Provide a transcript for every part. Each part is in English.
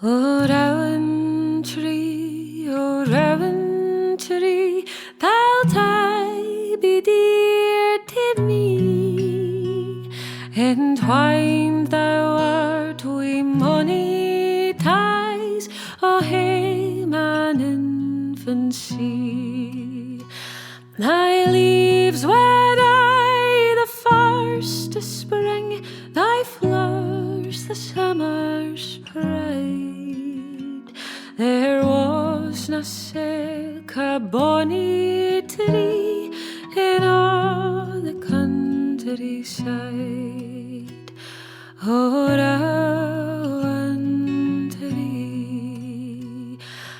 O rowan tree, thou'lt aye be dear to me. Entwined thou art wi' mony ties o' hame and infancy. Thy leaves when I the first of spring, thy flowers the summer's pride. There was na silk a bonny tree in all the countryside. O rowan tree,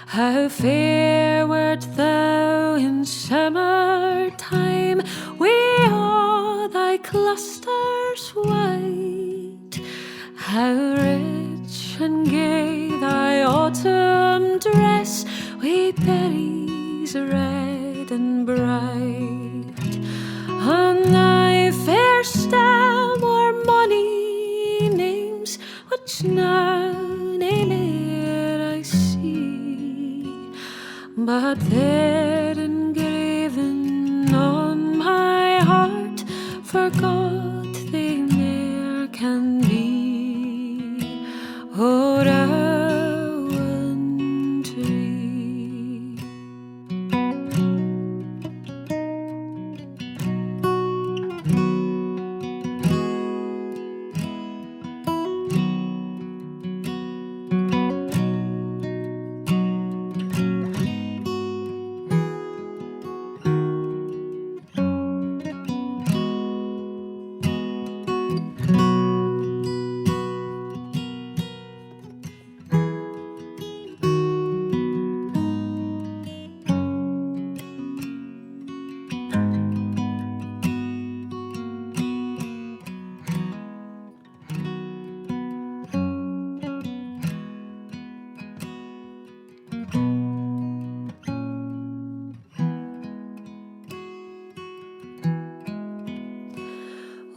how fair wert thou in summer time, wi' all thy clusters white. How rich and gay thy autumn dress, wi' berries red and bright. On thy fair stem were mony names, which now nae ne'er I see, but they're engraven on my heart, forgot they ne'er can be. O rowan tree.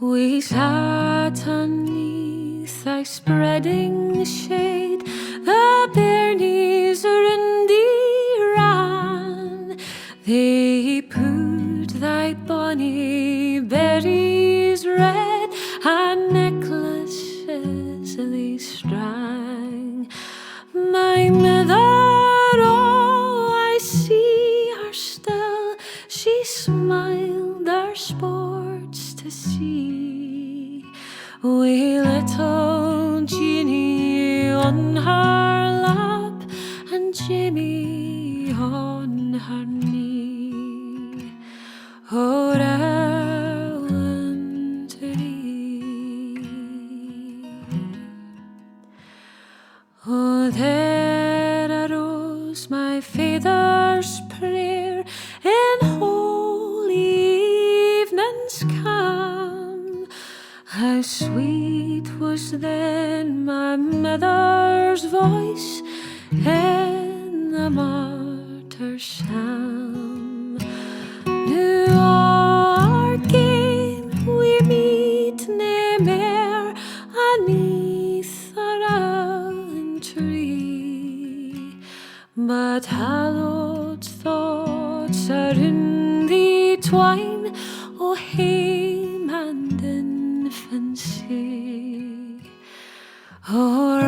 We sat underneath thy spreading shade, the bairnies rindy ran. They put thy bonny berries red and necklaces they strang. My mother, oh, I see her still, she smiled our sports to see. Wi' little Jeanie on her lap and Jamie on her knee. O rowan tree. Oh, there arose my father's prayer in holy evening's calm. How sweet was then my mother's voice in the martyr's psalm. Now our game we meet nae mair aneath a rowan tree, but hallowed thoughts around thee twine, o' hame and infancy. O